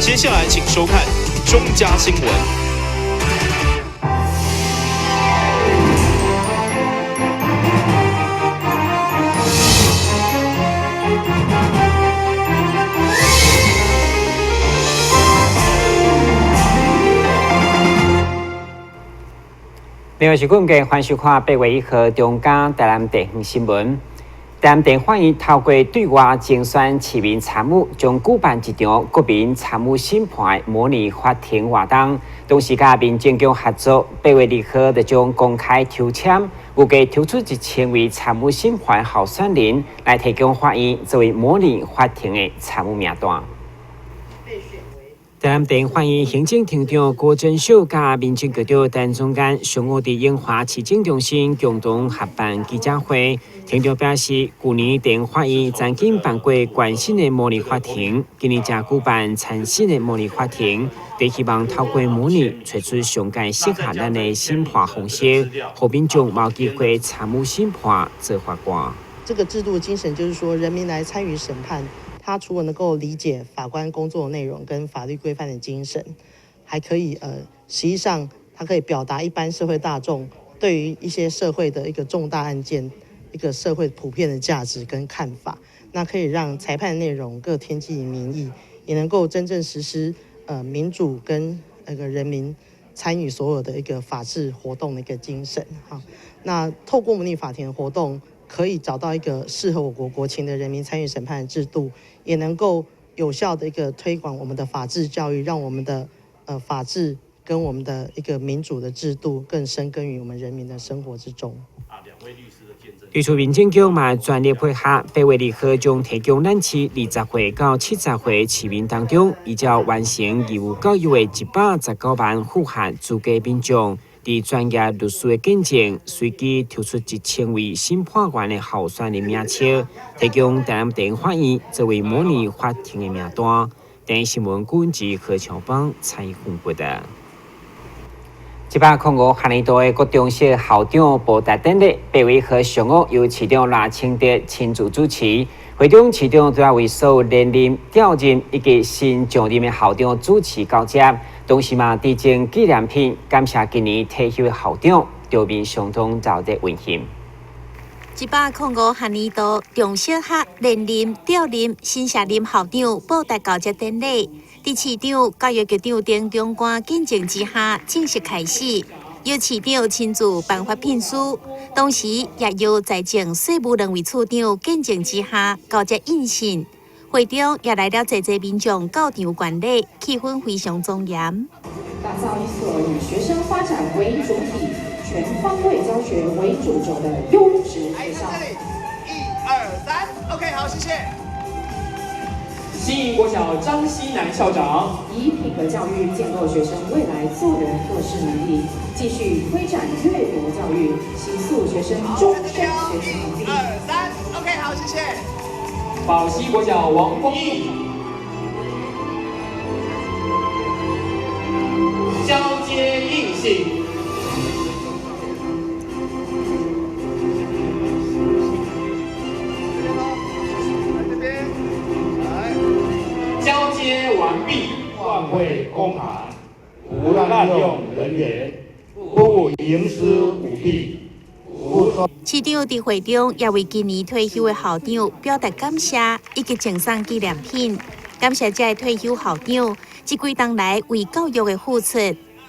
接下来请收看中嘉新闻。另外是阮嘅欢喜看8月1号中嘉台南地方新闻。台南地欢迎透过对外竞选市民参与，将举办一场国民参与审判模拟法庭活动，同时甲民政局合作，8月2号就将公开抽签，预计抽出1000位参与审判候选人来提供法院作为模拟法庭的参与名单。台南地欢迎行政厅长郭正秀甲民政局长陈总监上午伫永华市政中心共同合办记者会。厅长表示，去年地法院曾经办过全新的模拟法庭，今年则举办全新的模拟法庭，就希望透过模拟找出上界适合咱的审判方式，让民众有机会参与审判做法官。这个制度的精神就是说，人民来参与审判。他除了能够理解法官工作的内容跟法律规范的精神，还可以实际上他可以表达一般社会大众对于一些社会的一个重大案件一个社会普遍的价值跟看法，那可以让裁判内容各天机民意，也能够真正实施民主跟那个人民参与所有的一个法治活动的一个精神哈。那透过模拟法庭的活动，可以找到一个适合我国国情的人民参与审判的制度，也能够有效的一个推广我们的法治教育，让我们的法治跟我们的一个民主的制度更深耕于我们人民的生活之中。对处民政局嘛专业配合，8月2号将提供咱市20岁到70岁市民当中，依照完成义务教育的119万符合资格民众，伫专业律师的见证，随机抽出1000位审判员的候选人名册，提供台南地方法院作为模拟法庭的名单。台新闻管制何强邦采访报道。105学年度的国中小校长颁达典礼，8月1号上午由市长赖清德亲自主持。会中市长主要为所有连任、调任以及新上任的校长主持交接，同时嘛致赠纪念品，感谢今年退休的校长，场面相当热烈温馨。105学年度中小学连任、调任、新下任校长颁达交接典礼。伫市长、教育局长等长官见证之下，正式开始。由市长亲自颁发聘书，同时也由在政税务两位处长见证之下交接印信。会中也来了侪民众到场观礼，气氛非常庄严。打造一所以学生发展为主体、全方位教学为主轴的优质学校。1、2、3 ，OK， 好，谢谢。新营国小张西南校长以品格教育建构学生未来做人做事能力，继续推展阅读教育，形塑学生终身学习能力。1、2、3 ，OK， 好，谢谢。宝溪国小王光义交接应信。交接完毕，万会公函，无滥用人员，不营私舞弊。市长伫会中也为今年退休的校长表达感谢，以及赠送纪念品。感谢这退休校长这几冬来为教育的付出，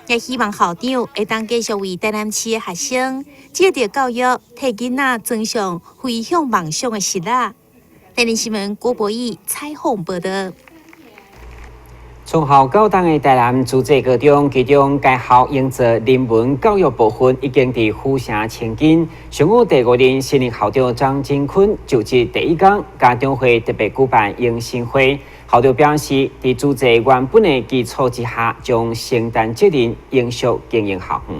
也希望校长会当继续为台南市的学生借着教育，替囡仔增上飞向梦想的实力。台南新闻郭博义采访报道。从校高档的台南主治高中，其中该校用作人文教育部分已经伫府城前进。上午第5任新任校长张金坤就职第一天，家长会特别举办迎新会。校长表示，伫主治原本的基础之下，将承担责任，延续经营校园。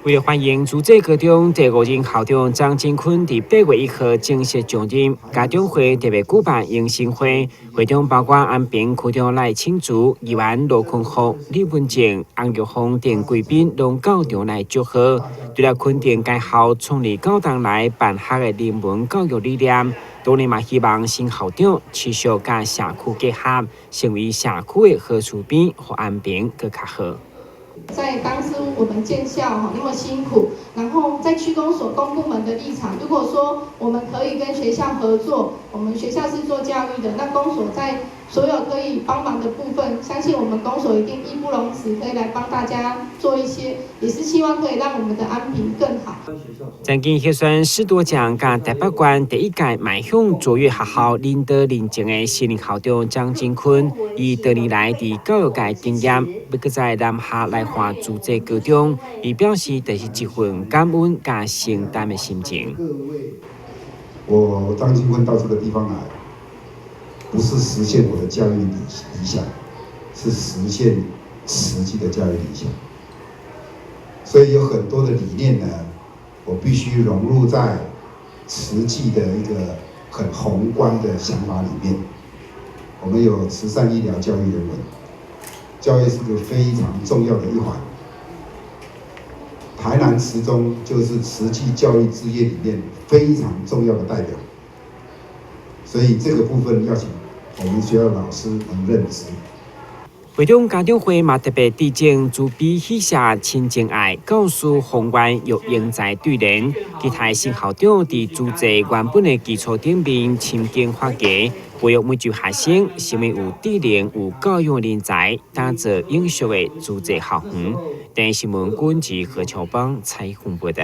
为了欢迎主席高中第5任校长张金坤伫8月1号正式上任，家长会特别举办迎新会，会中包括安平区长赖清竹、议员罗坤福、李文静、洪玉峰等贵宾拢到场来祝贺。除了肯定该校创立9年来办学的人文教育理念，当然嘛希望新校长持续甲社区结合，成为社区的好厝边，互安平更较好。在当初我们建校那么辛苦，然后在区公所公部门的立场，如果说我们可以跟学校合作，我们学校是做教育的，那公所在所有可以帮忙的部分，相信我们公所一定义不容辞，可以来帮大家做一些，也是希望可以让我们的安平更好。曾经获选10多奖甲台北县第1届迈向卓越学校领导认证的新任校长张金坤，以多年来伫教育界经验，要搁在南下来换主席高中，伊表示这是一份感恩甲承担的心情。我张金坤到这个地方来，不是实现我的教育理想，是实现实际的教育理想。所以有很多的理念呢，我必须融入在实际的一个很宏观的想法里面。我们有慈善、医疗、教育、人文，教育是个非常重要的一环。台南慈中就是慈济教育事业里面非常重要的代表，所以这个部分要请我们学校老师能认知。会中家长会嘛特别致敬主笔写下亲情爱，告诉宏观又英才对人，期待新校长伫主席原本的基础顶面亲近发芽，培育每一学生成为有智能、有教育人才，打造优秀的主席校园。电视新闻管制何秋邦采访报道。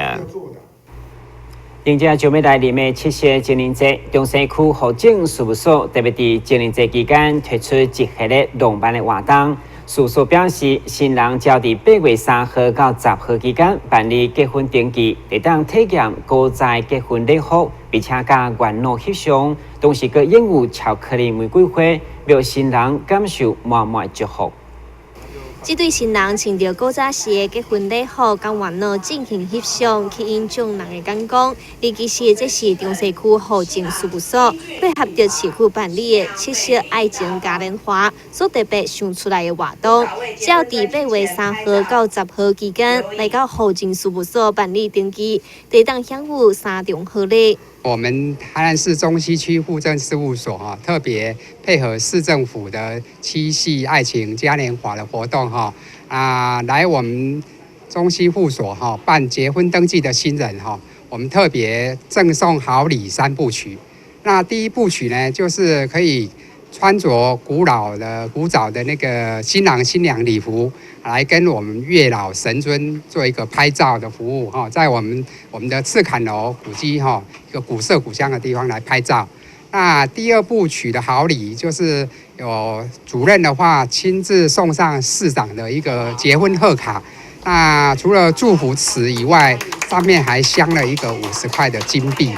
迎接就要来临的7夕情人节，中西区户政事务所特别伫情人节期间推出一系列浪漫的活动。事务所表示，新人只要伫8月3号到10号期间办理结婚登记，会当体验古早结婚礼服，并且甲元老翕相，同时佮演有巧克力玫瑰花，让新人感受满满祝福。这对新人穿着古早时的结婚礼服，跟元老进行翕相，吸引众人的眼光。而其实这是中西区户政事务所配合着市区办理的7夕爱情嘉年华所特别想出来的活动。只要伫8月3号到10号期间来到户政事务所办理登记，得当享有3重好礼。我们台南市中西区户政事务所特别配合市政府的7夕爱情嘉年华的活动来我们中西户所办结婚登记的新人我们特别赠送好礼3部曲。那第1部曲呢，就是可以穿着古早的那个新郎新娘礼服，来跟我们月老神尊做一个拍照的服务在我们的赤坎楼古迹一个古色古香的地方来拍照。那第2部曲的好礼就是有主任的话亲自送上市长的一个结婚贺卡。那除了祝福词以外，上面还镶了一个50块的金币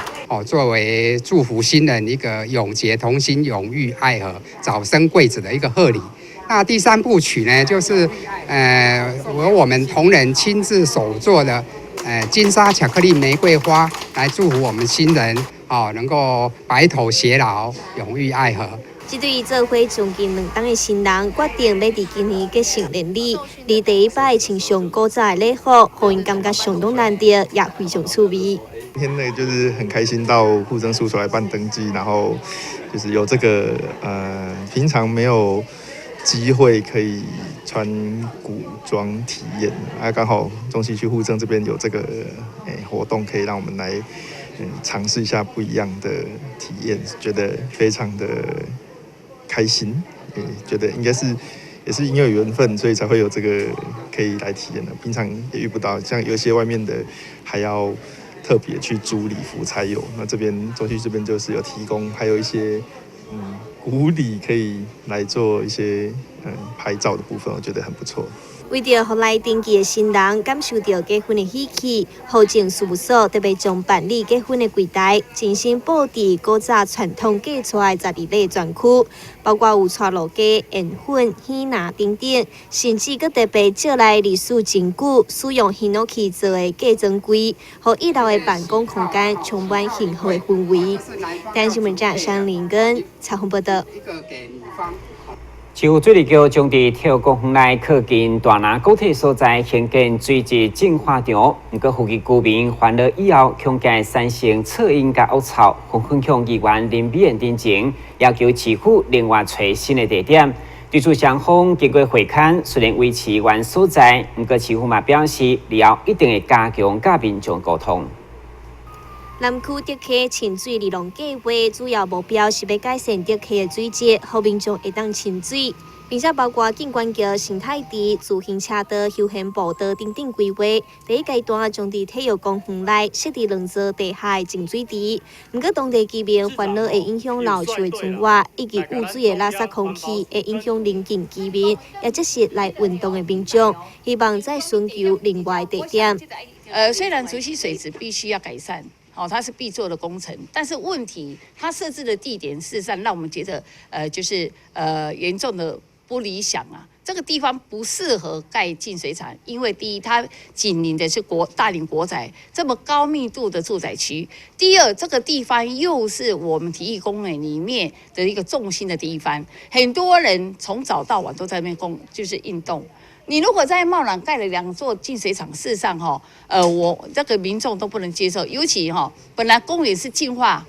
作为祝福新人一个永结同心、永浴爱河、早生贵子的一个贺礼。那第3部曲呢，就是由我们同仁亲自手做的金沙巧克力玫瑰花，来祝福我们新人能够白头偕老、永浴爱河。这对做伙将近2档的新人决定要伫今年结成连理，而第1摆穿上古早的礼服，互因感觉相当难得，也非常趣味。今天呢，就是很开心到户政事务所来办登记，然后就是有这个平常没有机会可以穿古装体验刚好中西区户政这边有这个活动，可以让我们来尝试一下不一样的体验，觉得非常的开心，觉得应该是也是因为有缘分，所以才会有这个可以来体验的。平常也遇不到，像有些外面的还要特别去租礼服才有。那这边中西这边就是有提供，还有一些古礼可以来做一些拍照的部分，我觉得很不错。为着让来登记的新人感受到结婚的喜气，户政事务所特别将办理结婚的柜台精心布置古早传统嫁出来12类专区，包括有带路家、宴婚、喜拿等等，甚至佫特别借来历史真久、使用檜木器做的嫁妆柜，让一楼的办公空间充满幸福的氛围。但新闻站山林根采访报道。市府水利局将伫体育公园内靠近大南高铁所在兴建水质净化场，不过附近居民烦恼以后，恐惊产生噪音甲恶臭，纷纷向议员林美燕申请，要求市府另外找新的地点。对此，双方经过会勘，虽然维持原所在，不过市府嘛表示，以后一定会加强甲民众沟通。南区德溪清水利用计划主要目标是要改善德溪的水质，让民众会当清水，并且包括景观桥、生态池、自行车道、休闲步道等等规划。第一阶段将伫体育公园内设置2座地下的净水池，不过当地居民烦恼会影响老树的存活，以及污水的垃圾空气会影响邻近居民，也即是来运动的民众，希望再寻求另外地点。虽然竹溪水质必须要改善。它是必做的工程，但是问题，它设置的地点事实上让我们觉得，严重的不理想啊。这个地方不适合盖净水厂，因为第一，它紧邻的是大林国宅这么高密度的住宅区；第二，这个地方又是我们体育公园里面的一个重心的地方，很多人从早到晚都在那边运动。你如果在茂兰盖了2座净水厂，事实上我这个民众都不能接受，尤其本来公园是净化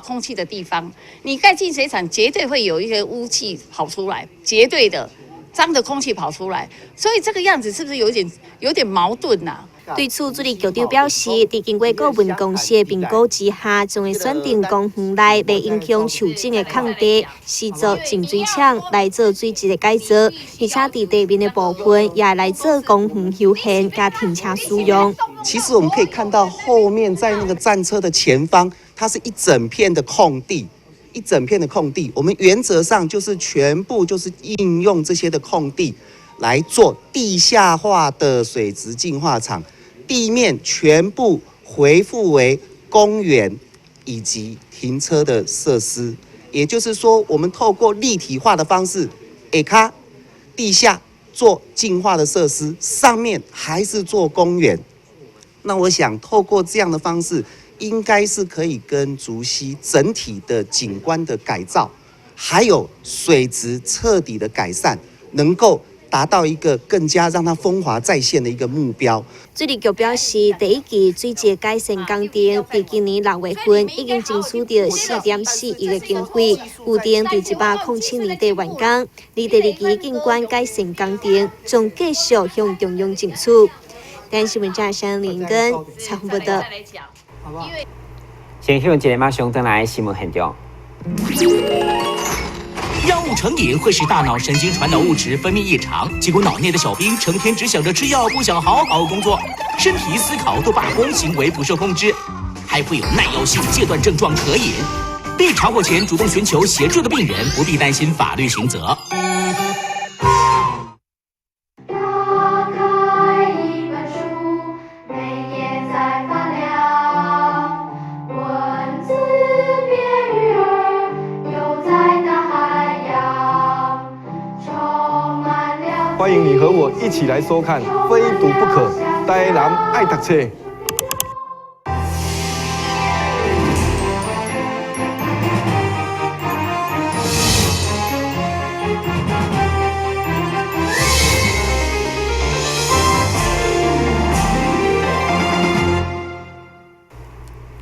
空气的地方，你盖净水厂绝对会有一个污气跑出来，绝对的脏的空气跑出来，所以这个样子是不是有点矛盾呐？对此，水利局长表示，伫经过顾问公司的评估之下，将会选定公园内未影响树种的空地，施作净水厂来做水质的改造，而且伫地面的部分也来做公园休闲加停车使用。其实我们可以看到后面在那个战车的前方，它是一整片的空地。我们原则上就是全部就是应用这些的空地来做地下化的水质净化厂。地面全部恢复为公园以及停车的设施，也就是说，我们透过立体化的方式，下地下做净化的设施，上面还是做公园。那我想，透过这样的方式，应该是可以跟竹溪整体的景观的改造，还有水质彻底的改善，能够达到一个更加让它风华再现的一个目标。水利局表示，第一期水质改善工程伫今年6月份已经争取到4.4亿的经费，预定伫107年底完工。而第2期景观改善工程将继续向中央争取。台新闻站山林根采访报道。先向一个马上登来新闻现场。药物成瘾会使大脑神经传导物质分泌异常，结果脑内的小兵成天只想着吃药，不想好好工作，身体思考都罢工，行为不受控制，还会有耐药性戒断症状可引。被查获前主动寻求协助的病人不必担心法律刑责。欢迎你和我一起来收看《非读不可》，台南爱读册。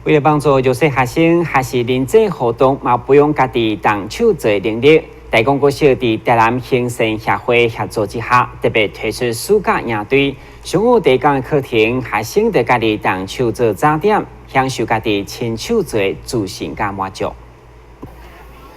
为了帮助弱势学生学习认真活动，嘛不用家己动手做能力。大公国小伫台南兴盛协会协助之下，特别推出暑假营队。上午第一天课程，学生在家己动手做早点，享受家己亲手做自信甲满足。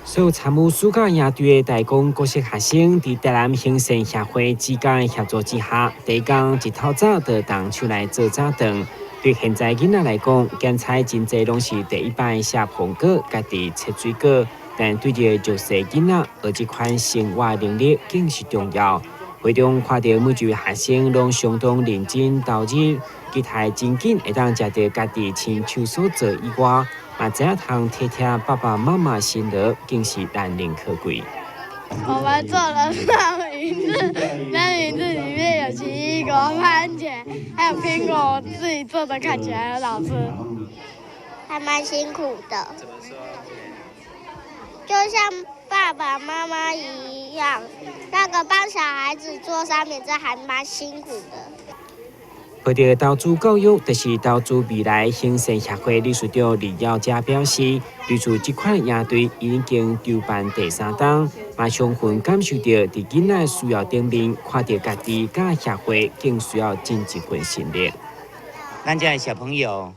所有参与暑假营队的大公国小学生，伫台南兴盛协会之间协助之下，第一天一透早就动手来做早顿。对现在囡仔来讲，检查真济拢是第一摆写碰稿，家己切水果。但对着弱势囡仔学这款生活能力更是重要。会中看到每一位学生拢相当认真投入，期待真紧会当食到家己亲手所做以外，嘛知影通体贴爸爸妈妈辛劳，更是难能可贵。我们做了三明治，三明治里面有奇异果、番茄，还有苹果，我自己做的看起来很好吃。还蛮辛苦的，就像爸爸妈妈一样，那个帮小孩子做三明治还蛮辛苦的。为着投资教育，就是投资未来兴盛协会理事长李耀佳表示，对此这款营队已经筹办第3档，嘛充分感受到伫囡仔需要顶面，看到家己甲协会更需要尽一份心力。咱这小朋友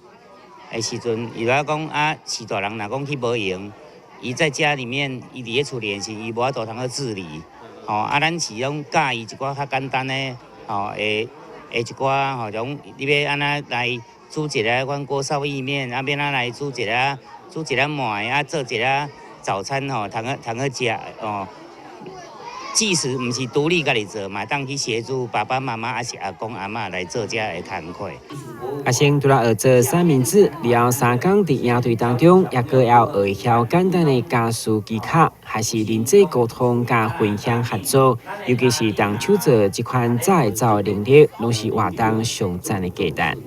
的时阵，伊来讲啊，是大人若讲去无用，伊在家里面，伊伫咧厝练习，伊无法度通去自理。咱是拢教伊一寡较简单的，一寡吼，种你要安怎来煮一个阮锅烧意面，要安怎来煮一个糜，做一个早餐通去食哦。即使毋是独立家己做，嘛当去协助爸爸妈妈还是阿公阿嬷来做遮的工课。学生除了学做三明治，了后3天伫营队当中，也阁要学晓简单的家事技巧，还是人际沟通甲分享合作，尤其是动手做这款早造能力，拢是活动上赞的价值。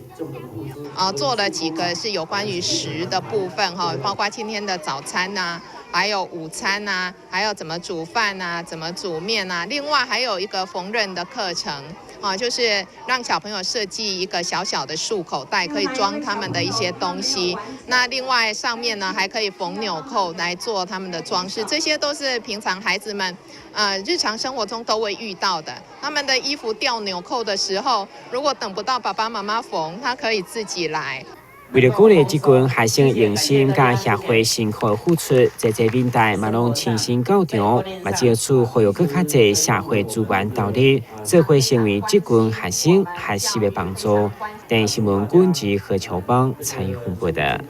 做了几个是有关于食的部分哈，包括今天的早餐呐，还有午餐呐，还有怎么煮饭呐，怎么煮面呐。另外还有一个缝纫的课程，就是让小朋友设计一个小小的束口袋，可以装他们的一些东西。那另外上面呢还可以缝纽扣来做他们的装饰，这些都是平常孩子们日常生活中都会遇到的。他们的衣服掉纽扣的时候，如果等不到爸爸妈妈缝，他可以自己来。为了鼓励这群学生用心甲协会辛苦的付出，在年代嘛拢亲身到场，嘛借此获得更较侪社会资源投入，这会成为这群学生学习的帮助。电新闻管及何乔邦参与分布的。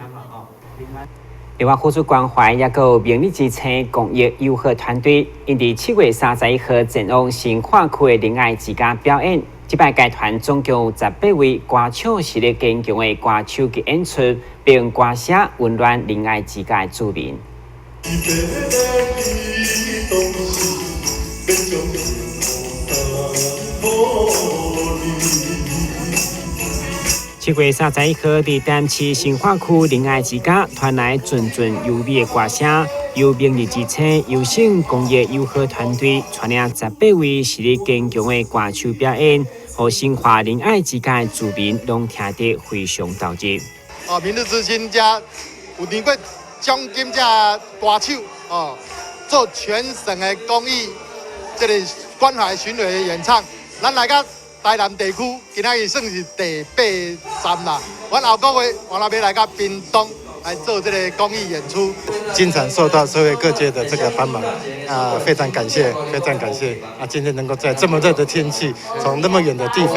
另外，付出关怀也有明日之星公益友好团队，因伫7月31号前往新化区的仁爱之家表演。这摆该团总共有18位歌唱实力坚强的歌手及演出，并歌写温暖仁爱之家的主民。7月31號，伫淡市新化區仁愛之家傳來陣陣優美的歌聲，由明日之星優勝公益友好團隊帶領18位實力堅強的歌手表演，和新化仁愛之家的居民攏聽得非常投入。明日之星遮有年過獎金遮歌手做全省的公益這個關懷巡迴的演唱，咱來到台南地區，今仔日算是第8站啦。阮後個月我那邊來到屏東來做這個公益演出，經常受到社會各界的這個幫忙，非常感謝，非常感謝。今天能夠在這麼熱的天氣，從那麼遠的地方，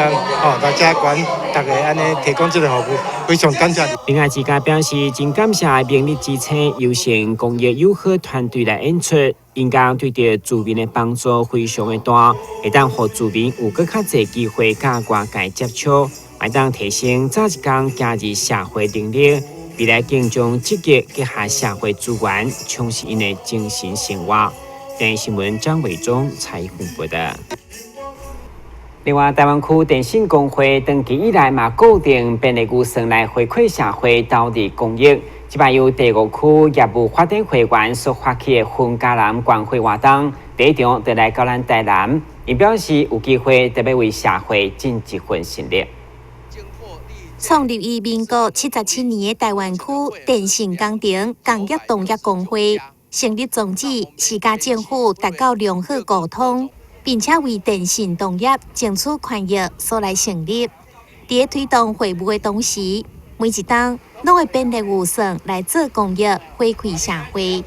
來嘉管大家安尼提供這個服務，非常感謝。仁愛之家表示，真感謝明日之星優勝公益友好團隊來演出。因講對着居民的幫助非常的大，會當讓居民有更較濟機會甲外界接觸，會當提升早一天加入社會能力，未來更將積極結合社會資源，充實因的精神生活。電視新聞張偉忠採訪報道。另外，台灣區電信工會長期以來嘛固定便利預算來回饋社會鬥力公益。這擺由第5區業務發展會員所發起的雲嘉南關懷活動，第一場就來到咱台南，因表示有機會特別為社會盡一份心力。創立於民國77年的台灣區電信工程工業同業工會，成立宗旨是甲政府達到良好溝通，並且為電信同業爭取權益所來成立。在推動會務的同時，每一檔攏會編列預算來做公益回饋社會。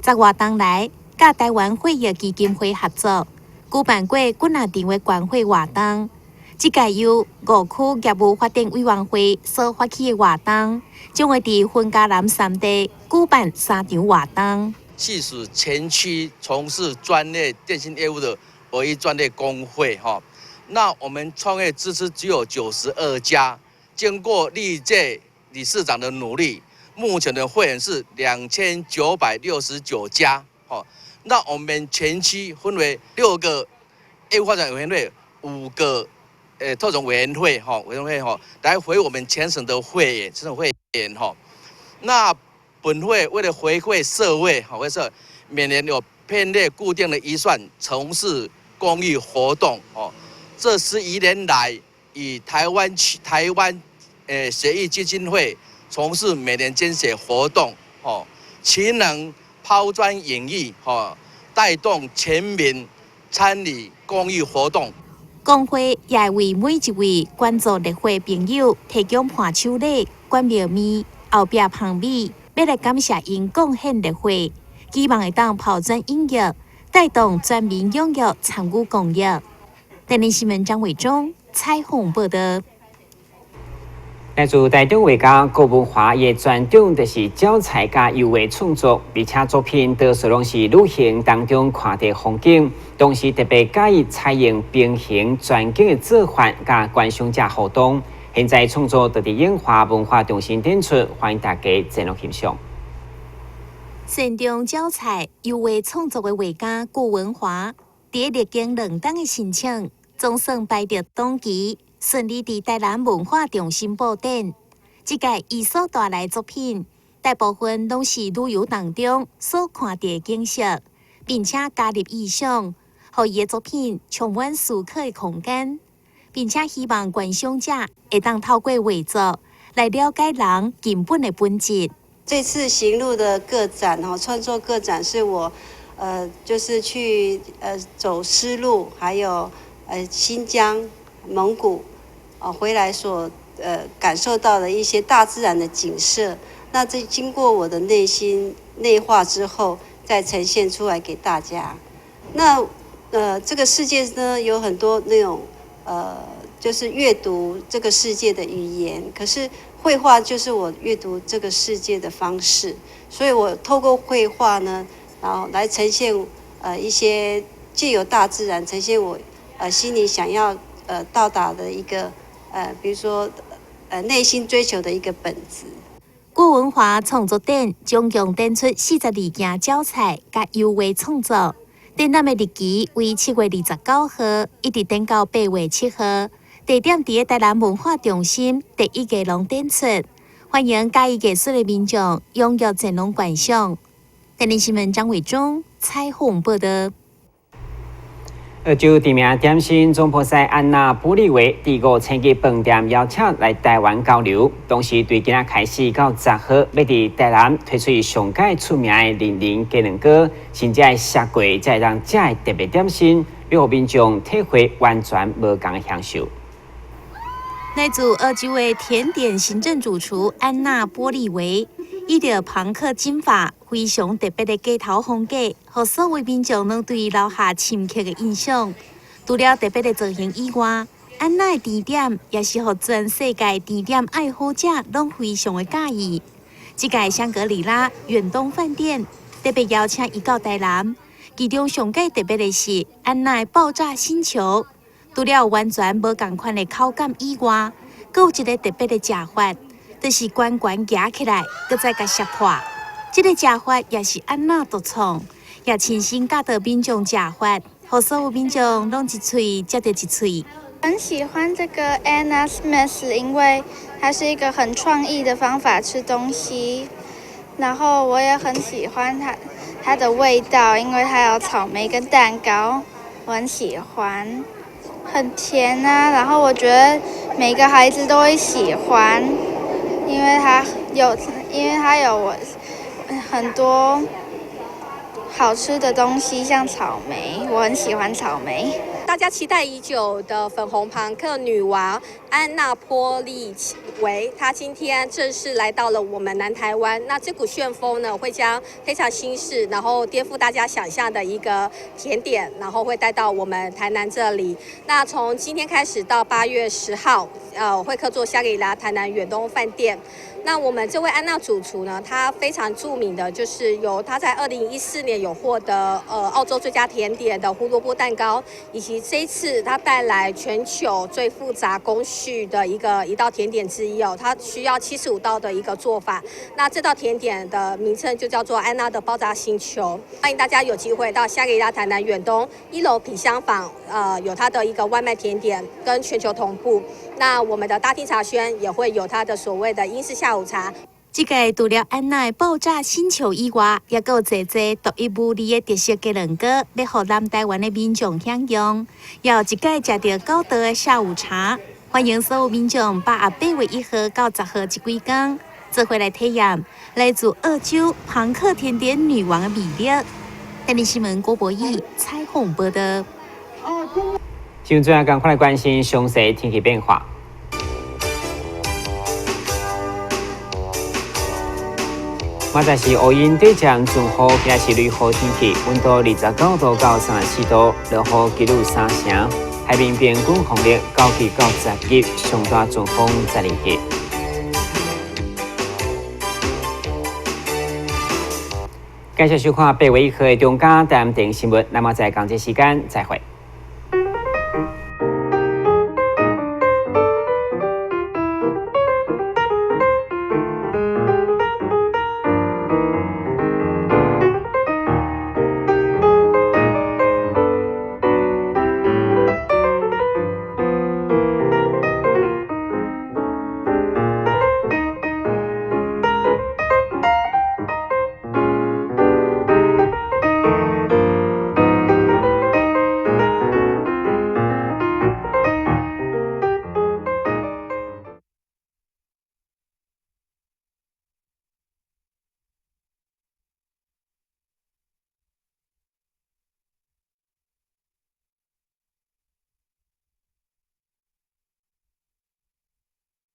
在活動內，甲台灣會益基金會合作，舉辦過幾啊場的關懷活動。這個由5區業務發展委員會所發起的活動，將會在雲嘉南3地舉辦3場活動。系属全区从事专业电信业务的唯一专业工会哈。那我们创业支持只有92家，经过历届理事长的努力，目前的会员是2969家。哦，那我们全区分为6个业务发展委员会，5个特种委员会哈，来回我们全省的会员，那本会为了回馈社会，每年有编列固定的预算，从事公益活动哦。这11年来，以台湾协议基金会从事每年捐血活动哦，其能抛砖引玉哦，带动全民参与公益活动。工会也为每一位关注立会朋友提供伴手礼、关庙面、后壁旁米，要来感谢因贡献立会，希望会当抛砖引玉，带动全民踊跃参与公益。台南新闻张伟忠采访报道。来自台中画家郭文华的专长就是教材加油画创作，而且作品多数拢是旅行当中看到风景，同时特别介意采用平行全景的做法，加观赏者互动。现在创作就伫永华文化中心展出，欢迎大家前来欣赏。擅长教材油画创作的画家郭文华，伫历经2档的申请，总算排到档期。顺利伫台南文化中心布展，这届伊所带来作品，大部分拢是旅游当中所看到的景色，并且加入意象，让伊的作品充满思考的空间，并且希望观赏者会当透过画作来了解人根本的本质。这次行路的个展创作个展是我就是去走丝路，还有新疆、蒙古。回来所感受到的一些大自然的景色，那这经过我的内心内化之后，再呈现出来给大家。那这个世界呢，有很多那种就是阅读这个世界的语言，可是绘画就是我阅读这个世界的方式，所以我透过绘画呢，然后来呈现一些借由大自然呈现我心里想要到达的一个比如说内心追求的一个本质。郭文华创作展总共展出42件教材甲油画创作，展览的日期为7月29号，一直展到8月7号。地点伫台南文化中心第1艺廊展出，欢迎介意艺术的民众踊跃前往观赏。台南新闻张伟忠采访报道。澳洲知名点心总铺师安娜布里维第5星期饭店邀请来台湾交流，同时对今仔开始到10号，要伫台南推出上届出名的00鸡卵糕，甚至会下柜才让这的特别点心，要让民众体会完全无同的享受。来自澳洲的甜点行政主厨安娜波利维，伊着朋克金发，非常特别的街头风格，让所有民众拢对伊留下深刻的印象。除了特别的造型以外，安娜的甜点也是让全世界甜点爱好者拢非常的喜意。这届香格里拉远东饭店特别邀请伊到台南，其中上届特别的是安娜的爆炸星球。除了完全无同款的口感以外，阁有一个特别的食法，就是悬悬夹起来，阁再甲切破。这个食法也是安娜独创，也亲身教导民众食法，让所有民众拢一喙接着一喙。很喜欢这个 Anna Smith， 因为它是一个很创意的方法吃东西，然后我也很喜欢它的味道，因为它有草莓跟蛋糕，我很喜欢。很甜啊，然后我觉得每个孩子都会喜欢，因为它有我很多好吃的东西，像草莓，我很喜欢草莓。大大家期待已久的粉红朋克女王安娜波利维，她今天正式来到了我们南台湾。那这股旋风呢，会将非常新式，然后颠覆大家想象的一个甜点，然后会带到我们台南这里。那从今天开始到8月10号，会客座香格里拉台南远东饭店。那我们这位安娜主厨呢，她非常著名的就是她在2014年有获得澳洲最佳甜点的胡萝卜蛋糕，以及这一次她带来全球最复杂工序的一道甜点之一哦，它需要75道的一个做法。那这道甜点的名称就叫做安娜的爆炸星球。欢迎大家有机会到香格里拉台南远东1楼品香坊，有它的一个外卖甜点跟全球同步。那我们的大厅茶轩也会有它的所谓的英式下午茶。这个除了安娜的爆炸星球以外，也有侪侪独一无二的特色鸡卵糕，要互南台湾的民众享用。要一届食到高德的下午茶，欢迎所有民众把握8月1号到10号这几天，做回来体验来自澳洲朋克甜点女王的魅力。台北新闻郭博义采访报道。新闻最后赶快来关心详细天气变化。明仔是乌云对降转雨，今仔是雷雨天气，温度29度到34度，落雨几率3成，海面平均风力9级到10级，上大阵风12级。感谢收看8月1号的中嘉台湾电视新闻，那么在港节时间再会。